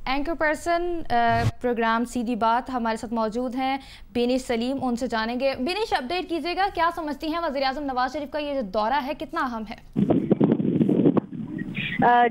Anchor person programme سیدھی بات ہمارے ساتھ موجود ہیں بینش سلیم، ان سے جانیں گے۔ بینش، اپڈیٹ کیجیے گا، کیا سمجھتی ہیں وزیراعظم نواز شریف کا یہ جو دورہ ہے کتنا اہم ہے؟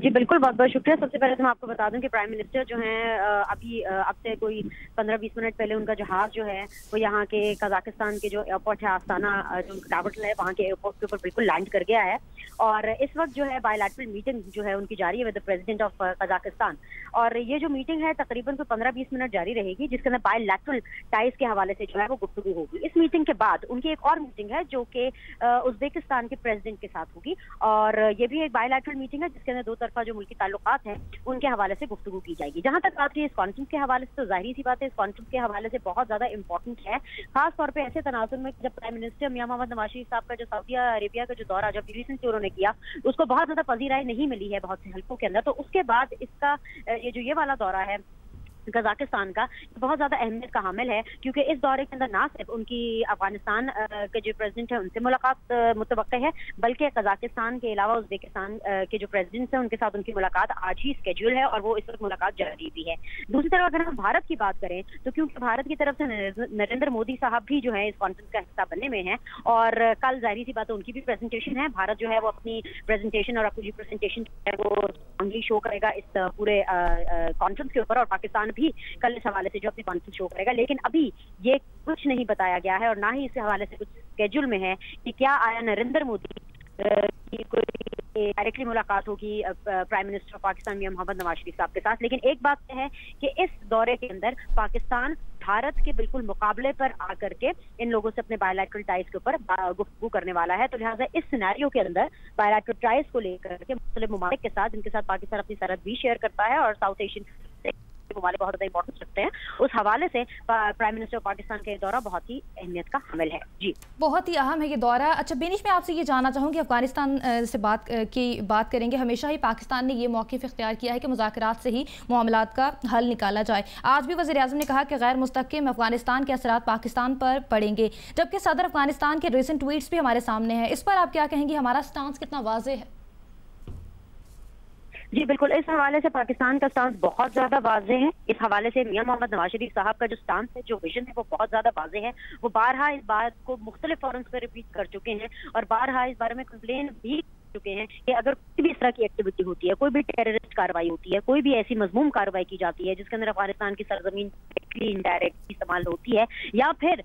جی بالکل، بہت بہت شکریہ۔ سب سے پہلے تو میں آپ کو بتا دوں کہ پرائم منسٹر جو ہیں ابھی اب سے کوئی 15-20 منٹ پہلے ان کا جہاز جو ہے وہ یہاں کے قزاقستان کے جو ایئرپورٹ ہے آستانہ، جو کیپٹل ہے، وہاں کے ایئرپورٹ کے اوپر بالکل لینڈ کر گیا ہے، اور اس وقت جو ہے بائی لیٹرل میٹنگ جو ہے ان کی جاری ہے ود پریزیڈنٹ آف قزاقستان، اور یہ جو میٹنگ ہے تقریباً کوئی 15-20 منٹ جاری رہے گی، جس کے اندر بائی لیٹرل ٹائز کے حوالے سے جو ہے وہ گفتگو ہوگی۔ اس میٹنگ کے بعد ان کی ایک اور میٹنگ ہے جو کہ ازبیکستان کے پریزیڈنٹ کے ساتھ ہوگی، اور یہ بھی ایک بائی لیٹرل میٹنگ ہے جس کے اندر دو طرفہ جو ملکی تعلقات ہیں ان کے حوالے سے گفتگو کی جائے گی۔ جہاں تک بات ہے اس کانفرنس کے حوالے سے، تو ظاہری سی بات ہے اس کانفرنس کے حوالے سے بہت زیادہ امپورٹنٹ ہے، خاص طور پہ ایسے تناظر میں جب پرائم منسٹر میاں محمد نواز شریف صاحب کا جو سعودی عربیہ کا جو دورہ جب ریسنٹلی انہوں نے کیا، اس کو بہت زیادہ پذیرائی نہیں ملی ہے بہت سے حلقوں کے اندر، تو اس کے بعد اس کا یہ والا دورہ ہے قزاقستان کا بہت زیادہ اہمیت کا حامل ہے، کیونکہ اس دورے کے اندر نہ صرف ان کی افغانستان کے جو پریزیڈنٹ ہیں ان سے ملاقات متوقع ہے، بلکہ قزاقستان کے علاوہ ازبیکستان کے جو پریزیڈنٹس ہیں ان کے ساتھ ان کی ملاقات آج ہی اسکیڈول ہے، اور وہ اس وقت ملاقات جاری بھی ہے۔ دوسری طرف اگر ہم بھارت کی بات کریں تو کیونکہ بھارت کی طرف سے نریندر مودی صاحب بھی جو ہے اس کانفرنس کا حصہ بننے میں ہیں، اور کل ظاہری سی بات ہے ان کی بھی پریزنٹیشن ہے، بھارت جو ہے وہ اپنی پریزنٹیشن اور اپنی پریزنٹیشن وہ شو کرے گا اس پورے کانفرنس کے اوپر، اور پاکستان بھی کل اس حوالے سے جو اپنی کانفرنس شو کرے گا، لیکن ابھی یہ کچھ نہیں بتایا گیا ہے اور نہ ہی اس حوالے سے کچھ اسکیڈول میں ہے کہ کیا آیا نریندر مودی کی کوئی ڈائریکٹلی ملاقات ہوگی پرائم منسٹر آف پاکستان میاں محمد نواز شریف صاحب کے ساتھ۔ لیکن ایک بات ہے کہ اس دورے کے اندر پاکستان بھارت کے بالکل مقابلے پر آ کر کے ان لوگوں سے اپنے بائی لیٹرل ٹائز کے اوپر گفتگو کرنے والا ہے، تو لہٰذا اس سینیریو کے اندر بائی لیٹرل ٹائز کو لے کر کے مختلف ممالک کے ساتھ، جن کے ساتھ پاکستان اپنی سرحد بھی شیئر کرتا ہے اور ساؤتھ ایشین ممالک بہت زیادہ امپورٹنس رکھتے ہیں، اس حوالے سے پرائم منسٹر پاکستان کا یہ دورہ بہت ہی اہمیت کا حامل ہے۔ جی بہت ہی اہم ہے یہ دورہ۔ اچھا بینش، میں آپ سے یہ جاننا چاہوں گی، افغانستان سے بات کریں گے، ہمیشہ ہی پاکستان نے یہ موقف اختیار کیا ہے کہ مذاکرات سے ہی معاملات کا حل نکالا جائے۔ آج بھی وزیر اعظم نے کہا کہ غیر مستحکم افغانستان کے اثرات پاکستان پر پڑیں گے، جبکہ صدر افغانستان کے ریسنٹ ٹویٹس بھی ہمارے سامنے ہیں، اس پر آپ کیا کہیں گی؟ ہمارا سٹانس کتنا واضح ہے؟ جی بالکل، اس حوالے سے پاکستان کا سٹانس بہت زیادہ واضح ہے۔ اس حوالے سے میاں محمد نواز شریف صاحب کا جو سٹانس ہے، جو ویژن ہے، وہ بہت زیادہ واضح ہے۔ وہ بارہا اس بات کو مختلف فورمز پہ ریپیٹ کر چکے ہیں اور بارہا اس بارے میں کمپلین بھی چکے ہیں کہ اگر کوئی بھی اس طرح کی ایکٹیویٹی ہوتی ہے، کوئی بھی ٹیررسٹ کارروائی ہوتی ہے، کوئی بھی ایسی مذموم کارروائی کی جاتی ہے جس کے اندر افغانستان کی سرزمین انڈائریکٹلی استعمال ہوتی ہے، یا پھر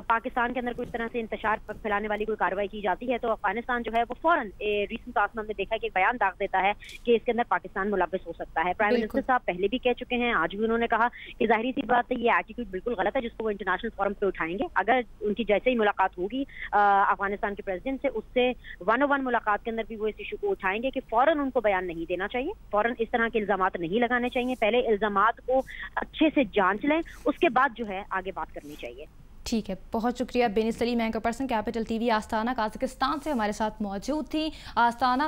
پاکستان کے اندر کوئی اس طرح سے انتشار پھیلانے والی کوئی کارروائی کی جاتی ہے، تو افغانستان جو ہے وہ فوراً ریسنٹ پاس میں ہم نے دیکھا کہ ایک بیان داغ دیتا ہے کہ اس کے اندر پاکستان ملوث ہو سکتا ہے۔ پرائم منسٹر صاحب پہلے بھی کہہ چکے ہیں، آج بھی انہوں نے کہا کہ ظاہری سی بات ہے یہ ایٹیٹیوڈ بالکل غلط ہے جس کو وہ انٹرنیشنل فورم پہ اٹھائیں گے۔ اگر ان کی جیسے ہی ملاقات ہوگی افغانستان کے پریزیڈنٹ سے، اس سے 1-on-1 ملاقات کے اندر بھی وہ اس ایشو کو اٹھائیں گے کہ فوراً ان کو بیان نہیں دینا چاہیے، فوراً اس طرح کے الزامات نہیں لگانے چاہیے، پہلے الزامات کو اچھے سے جانچ لیں، اس کے بعد جو ہے آگے بات کرنی چاہیے۔ ٹھیک ہے، بہت شکریہ Benish Saleem, anchor person capital T V Astana Kazakhstan سے ہمارے ساتھ موجود تھی۔ آستانہ